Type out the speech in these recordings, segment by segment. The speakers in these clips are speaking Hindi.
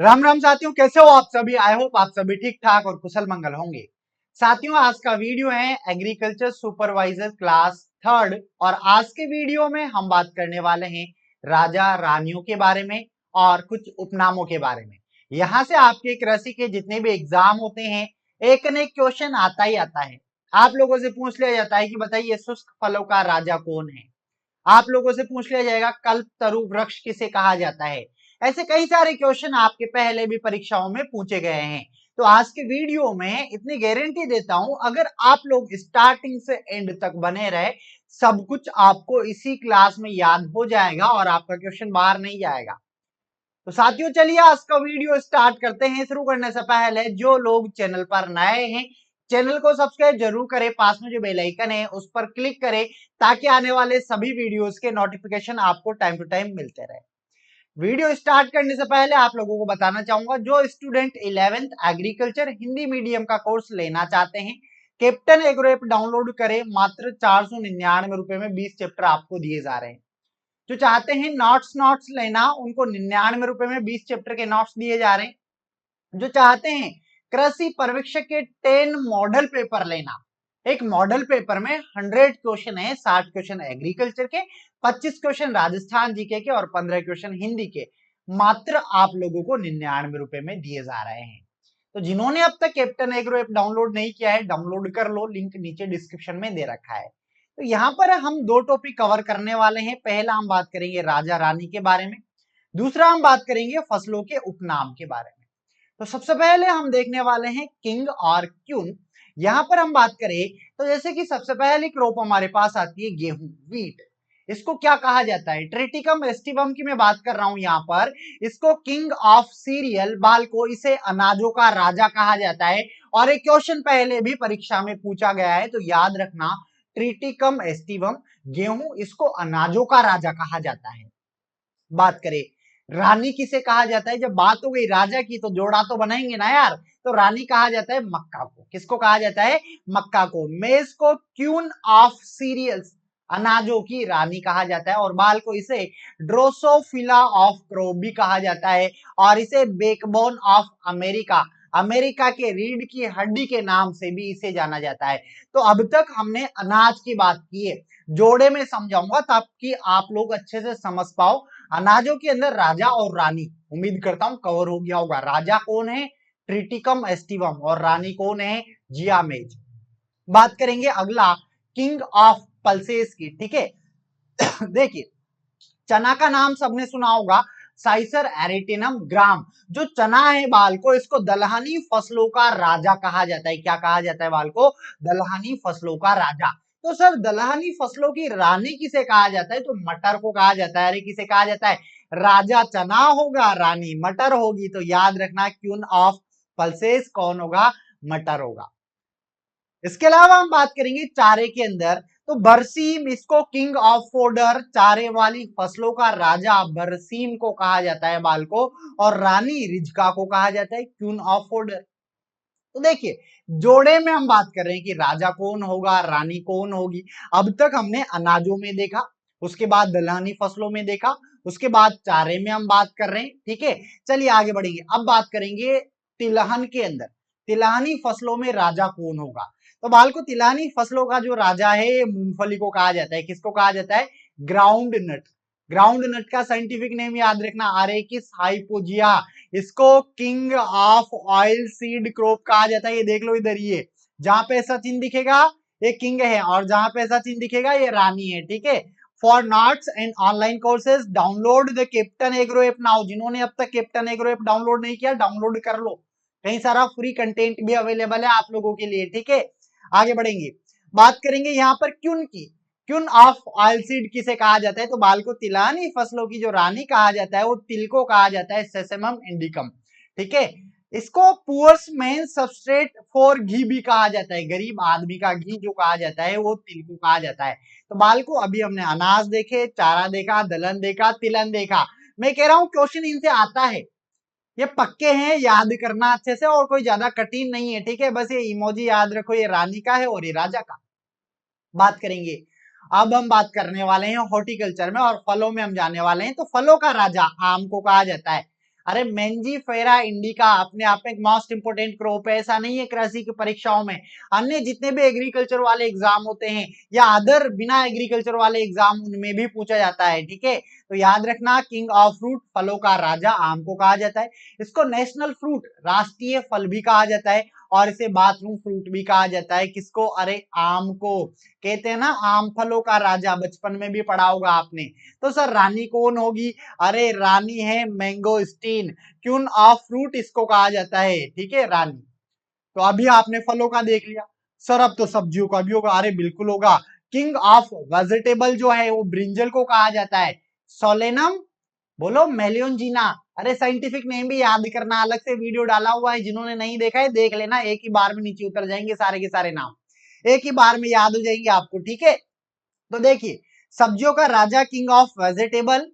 राम राम साथियों, कैसे हो आप सभी। आई होप आप सभी ठीक ठाक और कुशल मंगल होंगे। साथियों, आज का वीडियो है एग्रीकल्चर सुपरवाइजर क्लास थर्ड और आज के वीडियो में हम बात करने वाले हैं राजा रानियों के बारे में और कुछ उपनामों के बारे में। यहाँ से आपके कृषि के जितने भी एग्जाम होते हैं, एक न एक क्वेश्चन आता ही आता है। आप लोगों से पूछ लिया जाता है कि बताइए शुष्क फलों का राजा कौन है। आप लोगों से पूछ लिया जाएगा कल्पतरु वृक्ष किसे कहा जाता है। ऐसे कई सारे क्वेश्चन आपके पहले भी परीक्षाओं में पूछे गए हैं। तो आज के वीडियो में इतनी गारंटी देता हूं, अगर आप लोग स्टार्टिंग से एंड तक बने रहे, सब कुछ आपको इसी क्लास में याद हो जाएगा और आपका क्वेश्चन बाहर नहीं जाएगा। तो साथियों, चलिए आज का वीडियो स्टार्ट करते हैं। शुरू करने से पहले जो लोग चैनल पर नए हैं, चैनल को सब्सक्राइब जरूर करें, पास में जो बेल आइकन है उस पर क्लिक करें ताकि आने वाले सभी वीडियोस के नोटिफिकेशन आपको टाइम टू टाइम मिलते रहे। वीडियो स्टार्ट करने से पहले आप लोगों को बताना चाहूंगा, जो student 11th agriculture Hindi medium का कोर्स लेना चाहते हैं, कैप्टन एग्रो ऐप डाउनलोड करें। मात्र 499 रुपए में 20 चैप्टर आपको दिए जा रहे हैं। जो चाहते हैं नोट्स नोट्स लेना, उनको 99 रुपए में 20 चैप्टर के नोट्स दिए जा रहे हैं। जो चाहते हैं कृषि पर्यवेक्षक के 10 मॉडल पेपर लेना, एक मॉडल पेपर में 100 क्वेश्चन है, 60 क्वेश्चन एग्रीकल्चर के, 25 क्वेश्चन राजस्थान जीके के और 15 क्वेश्चन हिंदी के, मात्र आप लोगों को 99 रुपए में दिए जा रहे हैं। तो जिन्होंने अब तक कैप्टन एग्रो ऐप डाउनलोड नहीं किया है, डाउनलोड कर लो, लिंक नीचे डिस्क्रिप्शन में दे रखा है। तो यहाँ पर हम दो टॉपिक कवर करने वाले हैं। पहला हम बात करेंगे राजा रानी के बारे में, दूसरा हम बात करेंगे फसलों के उपनाम के बारे में। तो सबसे पहले हम देखने वाले हैं किंग और क्यून। यहां पर हम बात करें तो जैसे कि सबसे पहली क्रॉप हमारे पास आती है गेहूं, वीट। इसको क्या कहा जाता है? ट्रिटिकम एस्टिवम की मैं बात कर रहा हूं यहाँ पर। इसको किंग ऑफ सीरियल बाल को, इसे अनाजों का राजा कहा जाता है। और एक क्वेश्चन पहले भी परीक्षा में पूछा गया है, तो याद रखना, ट्रिटिकम एस्टिवम गेहूं, इसको अनाजों का राजा कहा जाता है। बात करें रानी किसे कहा जाता है, जब बात हो गई राजा की तो जोड़ा तो बनाएंगे ना यार। तो रानी कहा जाता है मक्का को। किसको कहा जाता है? मक्का को। मेज को क्यून ऑफ सीरियल्स, अनाजों की रानी कहा जाता है। और बाल को इसे ड्रोसोफिला ऑफ क्रॉप भी कहा जाता है। और इसे बैकबोन ऑफ अमेरिका, अमेरिका के रीढ़ की हड्डी के नाम से भी इसे जाना जाता है। तो अब तक हमने अनाज की बात की है, जोड़े में समझाऊंगा ताकि आप लोग अच्छे से समझ पाओ। अनाजों के अंदर राजा और रानी, उम्मीद करता हूं कवर हो गया होगा। राजा कौन है? Triticum aestivum. और रानी कौन है? जियामेज। बात करेंगे अगला किंग ऑफ पल्सेस की, ठीक है। देखिए, चना का नाम सबने सुना होगा, साइसर एरिटिनम ग्राम। जो चना है बाल को, इसको दलहनी फसलों का राजा कहा जाता है। क्या कहा जाता है? बाल को दलहनी फसलों का राजा। तो सर, दलहनी फसलों की रानी किसे कहा जाता है? तो मटर को कहा जाता है। अरे किसे कहा जाता है? राजा चना होगा, रानी मटर होगी। तो याद रखना, क्यून ऑफ पल्सेस कौन होगा? मटर होगा। इसके अलावा हम बात करेंगे चारे के अंदर, तो बरसीम, इसको किंग ऑफ फोडर, चारे वाली फसलों का राजा बरसीम को कहा जाता है बाल को। और रानी रिजका को कहा जाता है क्यून ऑफ फोडर। तो देखिए, जोड़े में हम बात कर रहे हैं कि राजा कौन होगा, रानी कौन होगी। अब तक हमने अनाजों में देखा, उसके बाद दलहनी फसलों में देखा, उसके बाद चारे में हम बात कर रहे हैं, ठीक है। चलिए आगे बढ़ेंगे। अब बात करेंगे तिलहन के अंदर, तिलहनी फसलों में राजा कौन होगा। तो बाल को तिलहनी फसलों का जो राजा है, ये मूंगफली को कहा जाता है। किसको कहा जाता है? ग्राउंड नट। ग्राउंड नट का साइंटिफिक नेम याद रखना, अरेकिस हाइपोजिया। इसको king of oil seed crop कहा जाता है। ये देख लो इधर, ये जहां पे ऐसा चिन्ह दिखेगा ये किंग है, और जहां पे ऐसा चिन्ह दिखेगा ये रानी है, ठीक है। For notes and online courses download the captain agro app now. जिन्होंने अब तक कैप्टन एग्रो ऐप डाउनलोड नहीं किया, डाउनलोड कर लो। कई सारा फ्री कंटेंट भी अवेलेबल है आप लोगों के लिए, ठीक है। आगे बढ़ेंगे, बात करेंगे यहाँ पर क्यून की। क्यून ऑफ ऑयल सीड किसे कहा जाता है? तो बाल को तिलहनी फसलों की जो रानी कहा जाता है, वो तिल को कहा जाता है, सेसेमम इंडिकम, ठीक है। इसको पुअर्स मेन सबस्ट्रेट फॉर घी भी कहा जाता है। गरीब आदमी का घी जो कहा जाता है, वो तिल को कहा जाता है। तो बाल को अभी हमने अनाज देखे, चारा देखा, दलहन देखा, तिलहन देखा। मैं कह रहा हूं क्वेश्चन इनसे आता है, ये पक्के हैं, याद करना अच्छे से, और कोई ज्यादा कठिन नहीं है, ठीक है। बस ये इमोजी याद रखो, ये रानी का है और ये राजा का। बात करेंगे, अब हम बात करने वाले हैं हॉर्टिकल्चर में, और फलों में हम जाने वाले हैं। तो फलों का राजा आम को कहा जाता है। अरे मेंजीफेरा इंडिका अपने आप में एक मोस्ट इंपोर्टेंट क्रॉप है, ऐसा नहीं है कृषि की परीक्षाओं में अन्य जितने भी एग्रीकल्चर वाले एग्जाम होते हैं या अदर बिना एग्रीकल्चर वाले एग्जाम उनमें भी पूछा जाता है, ठीक है। तो याद रखना किंग ऑफ फ्रूट, फलों का राजा आम को कहा जाता है। इसको नेशनल फ्रूट, राष्ट्रीय फल भी कहा जाता है और इसे बाथरूम फ्रूट भी कहा जाता है। किसको? अरे आम को कहते हैं ना आम फलों का राजा, बचपन में भी पढ़ा होगा आपने। तो सर रानी कौन होगी? अरे रानी है मैंगोस्टीन, क्वीन ऑफ फ्रूट इसको कहा जाता है, ठीक है रानी। तो अभी आपने फलों का देख लिया, सर अब तो सब्जियों का भी होगा। अरे बिल्कुल होगा, किंग ऑफ वेजिटेबल जो है वो ब्रिंजल को कहा जाता है, सोलेनम, बोलो मेलियोंजिना। अरे साइंटिफिक नेम भी याद करना, अलग से वीडियो डाला हुआ है, जिन्होंने नहीं देखा है देख लेना, एक ही बार में नीचे उतर जाएंगे सारे के सारे नाम, एक ही बार में याद हो जाएंगे आपको, ठीक है। तो देखिए सब्जियों का राजा किंग ऑफ वेजिटेबल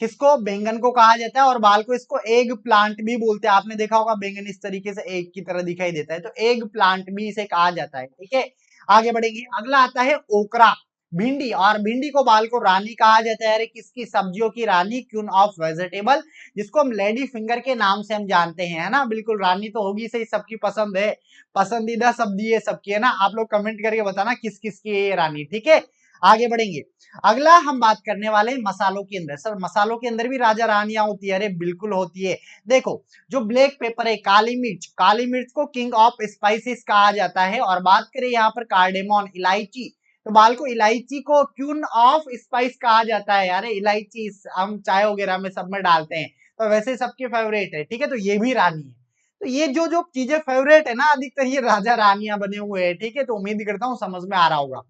किसको? बैंगन को कहा जाता है और बाल को इसको एग प्लांट भी बोलते हैं। आपने देखा होगा बैंगन इस तरीके से एग की तरह दिखाई देता है, तो एग प्लांट भी इसे कहा जाता है, ठीक है। आगे बढ़ेंगे, अगला आता है ओकरा, भिंडी, और भिंडी को बाल को रानी कहा जाता है। अरे किसकी? सब्जियों की रानी, क्वीन ऑफ वेजिटेबल, जिसको हम लेडी फिंगर के नाम से हम जानते हैं, है ना। बिल्कुल रानी तो होगी सही, सबकी पसंद है, पसंदीदा सब्जी है सबकी, है ना। आप लोग कमेंट करके बताना किस किस की है रानी, ठीक है। आगे बढ़ेंगे, अगला हम बात करने वाले हैं मसालों के अंदर। सर मसालों के अंदर भी राजा रानियां होती है? अरे बिल्कुल होती है। देखो जो ब्लैक पेपर है, काली मिर्च, काली मिर्च को किंग ऑफ स्पाइसेस कहा जाता है। और बात करें यहाँ पर कार्डेमोन, इलायची, तो बाल को इलायची को क्वीन ऑफ स्पाइस कहा जाता है। अरे इलायची हम चाय वगैरह में सब में डालते हैं, तो वैसे सबके फेवरेट है, ठीक है। तो ये भी रानी है। तो ये जो जो चीजें फेवरेट है ना, अधिकतर ये राजा रानियां बने हुए हैं, ठीक है। तो उम्मीद करता हूँ समझ में आ रहा होगा।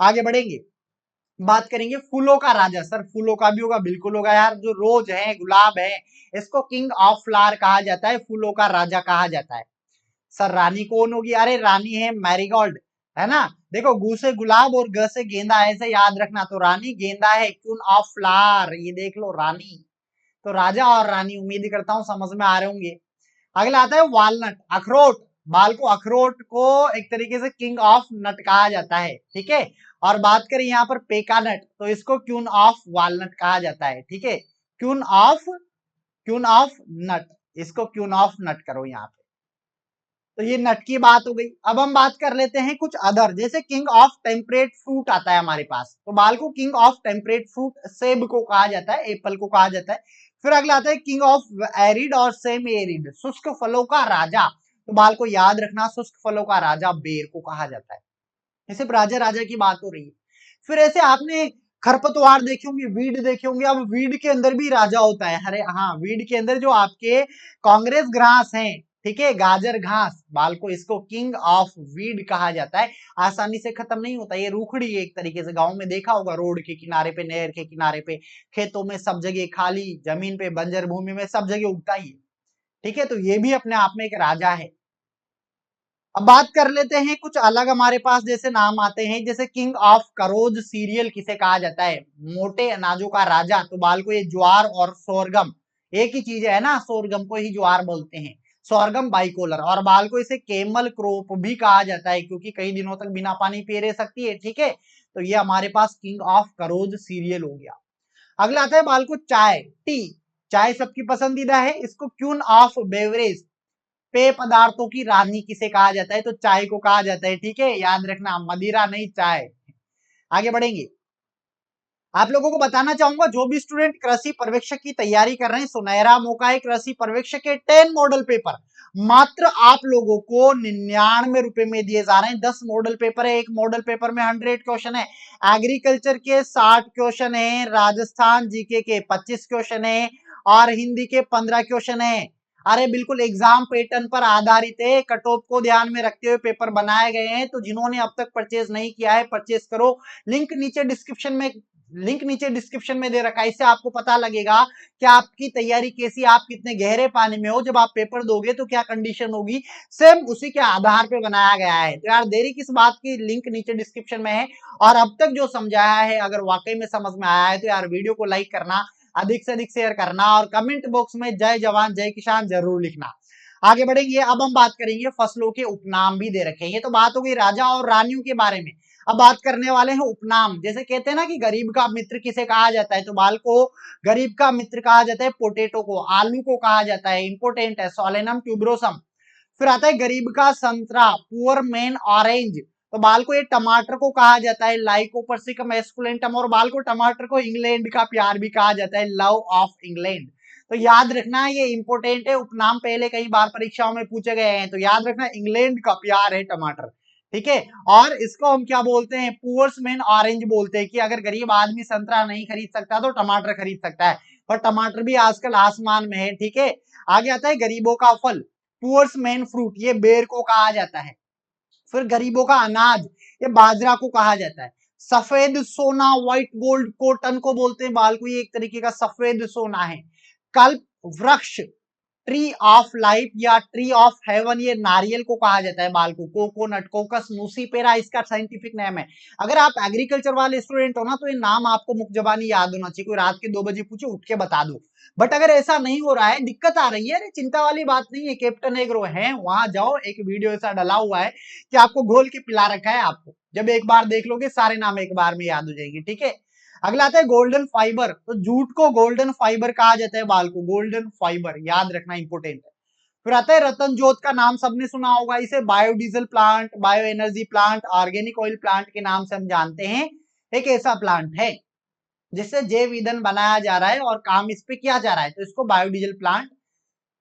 आगे बढ़ेंगे, बात करेंगे फूलों का राजा। सर फूलों का भी होगा? बिल्कुल होगा यार, जो रोज है, गुलाब है, इसको किंग ऑफ फ्लावर कहा जाता है, फूलों का राजा कहा जाता है। सर रानी कौन होगी? अरे रानी है मैरीगोल्ड, है ना। देखो गु से गुलाब और ग से गेंदा, ऐसे याद रखना। तो रानी गेंदा है, क्वीन ऑफ फ्लावर, ये देख लो रानी। तो राजा और रानी, उम्मीद करता हूं समझ में आ रहे होंगे। अगला आता है वालनट, अखरोट, बाल को अखरोट को एक तरीके से किंग ऑफ नट कहा जाता है, ठीक है। और बात करें यहाँ पर पेका नट, तो इसको क्वीन ऑफ वालनट कहा जाता है, ठीक है। क्वीन ऑफ नट, इसको क्वीन ऑफ नट करो यहाँ पे। तो ये नट की बात हो गई। अब हम बात कर लेते हैं कुछ अदर, जैसे किंग ऑफ टेम्परेट फ्रूट आता है हमारे पास, तो बाल को किंग ऑफ टेम्परेट फ्रूट सेब को कहा जाता है, एप्पल को कहा जाता है। फिर अगला आता है किंग ऑफ एरिड और सेमी एरिड, शुष्क फलों का राजा, तो बाल को याद रखना शुष्क फलों का राजा बेर को कहा जाता है। ये सिर्फ राजा राजा की बात हो रही है। फिर ऐसे आपने खरपतवार देखे होंगे, वीड देखे होंगे, अब वीड के अंदर भी राजा होता है। अरे हाँ, वीड के अंदर जो आपके कांग्रेस घास हैं, ठीक है, गाजर घास, बाल को इसको किंग ऑफ वीड कहा जाता है। आसानी से खत्म नहीं होता, ये रूखड़ी है एक तरीके से। गांव में देखा होगा, रोड के किनारे पे, नहर के किनारे पे, खेतों में, सब जगह, खाली जमीन पे, बंजर भूमि में, सब जगह उगता ही है, ठीक है। तो ये भी अपने आप में एक राजा है। अब बात कर लेते हैं कुछ अलग, हमारे पास जैसे नाम आते हैं, जैसे किंग ऑफ करोज सीरियल किसे कहा जाता है? मोटे अनाजों का राजा, तो बाल को ये ज्वार और सोरगम एक ही चीज है ना, सोरगम को ही ज्वार बोलते हैं, सोरगम बाइकोलर। और बाल को इसे केमल क्रॉप भी कहा जाता है, क्योंकि कई दिनों तक बिना पानी पिए रह सकती है, ठीक है। तो ये हमारे पास किंग ऑफ करोज सीरियल हो गया। अगला आता है बाल को चाय, टी, चाय सबकी पसंदीदा है, इसको क्वीन ऑफ बेवरेज, पेय पदार्थों की रानी किसे कहा जाता है? तो चाय को कहा जाता है, ठीक है, याद रखना, मदिरा नहीं चाय। आगे बढ़ेंगे, आप लोगों को बताना चाहूंगा, जो भी स्टूडेंट कृषि पर्यवेक्षक की तैयारी कर रहे हैं, सुनहरा मौका है, कृषि पर्यवेक्षक के 10 मॉडल पेपर मात्र आप लोगों को 99 रुपए में दिए जा रहे हैं। 10 मॉडल पेपर है, एक मॉडल पेपर में 100 क्वेश्चन है, एग्रीकल्चर के 60 क्वेश्चन है, राजस्थान जीके के 25 क्वेश्चन है और हिंदी के 15 क्वेश्चन है। अरे बिल्कुल एग्जाम पैटर्न पर आधारित है, कट ऑफ को ध्यान में रखते हुए पेपर बनाए गए हैं। तो जिन्होंने अब तक परचेज नहीं किया है, परचेज करो, लिंक नीचे डिस्क्रिप्शन में दे रखा है। इससे आपको पता लगेगा कि आपकी तैयारी कैसी, आप कितने गहरे पानी में हो, जब आप पेपर दोगे तो क्या कंडीशन होगी, सेम उसी के आधार पे बनाया गया है। तो यार देरी किस बात की, लिंक नीचे डिस्क्रिप्शन में है। और अब तक जो समझाया है, अगर वाकई में समझ में आया है, तो यार वीडियो को लाइक करना, अधिक से अधिक शेयर करना और कमेंट बॉक्स में जय जवान जय किसान जरूर लिखना। आगे बढ़ेंगे, अब हम बात करेंगे फसलों के उपनाम भी दे रखे हैं। ये तो बात हो गई राजा और रानियों के बारे में। अब बात करने वाले हैं उपनाम। जैसे कहते हैं ना कि गरीब का मित्र किसे कहा जाता है, तो बाल को गरीब का मित्र कहा जाता है पोटेटो को, आलू को कहा जाता है इम्पोर्टेंट है सोलेनम ट्यूबरोसम। फिर आता है गरीब का संतरा, पुअर मैन ऑरेंज, तो बाल को ये टमाटर को कहा जाता है लाइकोपर्सिकम एस्कुलेंटम, और बाल को टमाटर को इंग्लैंड का प्यार भी कहा जाता है लव ऑफ इंग्लैंड। तो याद रखना ये इंपोर्टेंट है, उपनाम पहले कई बार परीक्षाओं में पूछे गए हैं, तो याद रखना इंग्लैंड का प्यार है टमाटर, ठीक है। और इसको हम क्या बोलते हैं, पुअर्स मैन ऑरेंज बोलते हैं, कि अगर गरीब आदमी संतरा नहीं खरीद सकता तो टमाटर खरीद सकता है, पर टमाटर भी आजकल आसमान में है, ठीक है। आगे आता है गरीबों का फल, पुअर्स मैन फ्रूट, ये बेर को कहा जाता है। फिर गरीबों का अनाज, ये बाजरा को कहा जाता है। सफेद सोना, व्हाइट गोल्ड, कॉटन को बोलते हैं बाल को, ये एक तरीके का सफेद सोना है। कल्प वृक्ष, ट्री ऑफ लाइफ या ट्री ऑफ हेवन, ये नारियल को कहा जाता है बाल को। कोकोनट, कोकस नूसीफेरा इसका साइंटिफिक नेम है। अगर आप एग्रीकल्चर वाले स्टूडेंट हो ना, तो ये नाम आपको मुखजबानी याद होना चाहिए, कोई रात के 2 बजे पूछे उठ के बता दो। बट अगर ऐसा नहीं हो रहा है, दिक्कत आ रही है, अरे चिंता वाली बात नहीं है, कैप्टन एग्रो है, वहां जाओ, एक वीडियो ऐसा डला हुआ है कि आपको घोल के पिला रखा है, आपको जब एक बार देख लोगे सारे नाम एक बार में याद हो जाएंगे, ठीक है। अगला आता है गोल्डन फाइबर, तो जूट को गोल्डन फाइबर कहा जाता है बाल को, गोल्डन फाइबर याद रखना इंपोर्टेंट है। फिर आता है रतन जोत, का नाम सबने सुना होगा, इसे biodiesel plant, bio energy plant, organic oil plant के नाम से हम जानते हैं। एक ऐसा प्लांट है जिससे जैव ईंधन बनाया जा रहा है और काम इस पे किया जा रहा है, तो इसको बायोडीजल प्लांट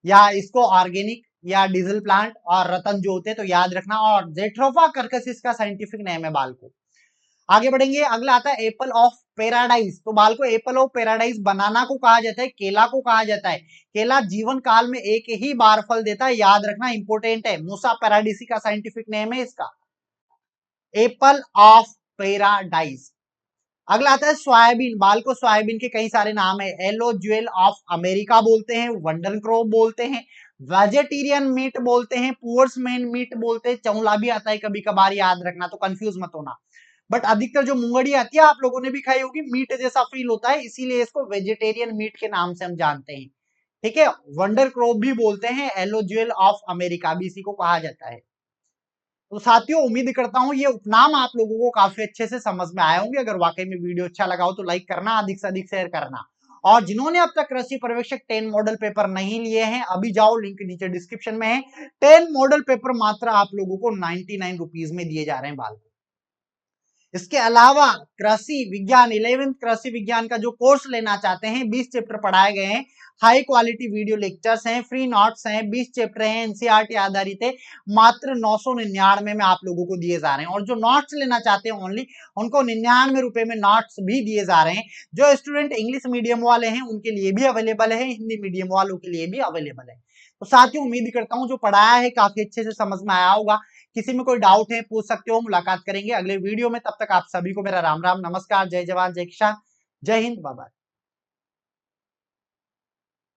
या इसको ऑर्गेनिक या डीजल प्लांट और रतन जोत है, तो याद रखना। और जेट्रोफा कर्कसिस का साइंटिफिक नेम है बाल को। आगे बढ़ेंगे, अगला आता है एप्पल ऑफ पैराडाइज, तो बाल को एप्पल ऑफ पैराडाइज बनाना को कहा जाता है, केला को कहा जाता है। केला जीवन काल में एक ही बार फल देता है, याद रखना इंपोर्टेंट है। मूसा पैराडिसी का साइंटिफिक नेम है इसका, एप्पल ऑफ पैराडाइज। अगला आता है सोयाबीन, बाल को सोयाबीन के कई सारे नाम है, येलो ज्वेल ऑफ अमेरिका बोलते हैं, वंडर क्रॉप बोलते हैं, वेजिटेरियन मीट बोलते हैं, पुअर्स मैन मीट बोलते हैं, चौला भी आता है कभी कभार, याद रखना, तो कंफ्यूज मत होना। बट अधिकतर जो मुंगड़ी आती है आप लोगों ने भी खाई होगी, मीट जैसा फील होता है, इसीलिए इसको वेजिटेरियन मीट के नाम से हम जानते हैं, ठीक है। वंडर क्रॉप भी बोलते हैं, येलो ज्वेल ऑफ अमेरिका भी इसी को कहा जाता है। तो साथियों उम्मीद करता हूं ये उपनाम आप लोगों को काफी अच्छे से समझ में आए होंगे। अगर वाकई में वीडियो अच्छा लगा हो तो लाइक करना, अधिक से अधिक शेयर करना, और जिन्होंने अब तक कृषि पर्यवेक्षक 10 मॉडल पेपर नहीं लिए हैं, अभी जाओ, लिंक नीचे डिस्क्रिप्शन में है। 10 मॉडल पेपर मात्र आप लोगों को 99 रुपीज में दिए जा रहे हैं बाल। इसके अलावा कृषि विज्ञान 11th कृषि विज्ञान का जो कोर्स लेना चाहते हैं, 20 चैप्टर पढ़ाए गए हैं, हाई क्वालिटी वीडियो लेक्चर्स हैं, फ्री नोट्स हैं, 20 चैप्टर हैं, एनसीईआरटी आधारित है, मात्र 999 में आप लोगों को दिए जा रहे हैं। और जो नोट्स लेना चाहते हैं ओनली, उनको 99 रुपए में नोट्स भी दिए जा रहे हैं। जो स्टूडेंट इंग्लिश मीडियम वाले हैं उनके लिए भी अवेलेबल है, हिंदी मीडियम वालों के लिए भी अवेलेबल है। तो साथियों उम्मीद करता हूं जो पढ़ाया है काफी अच्छे से समझ में आया होगा। किसी में कोई डाउट है पूछ सकते हो, मुलाकात करेंगे अगले वीडियो में। तब तक आप सभी को मेरा राम राम, नमस्कार, जय जवान जय किसान, जय हिंद, बाय बाय।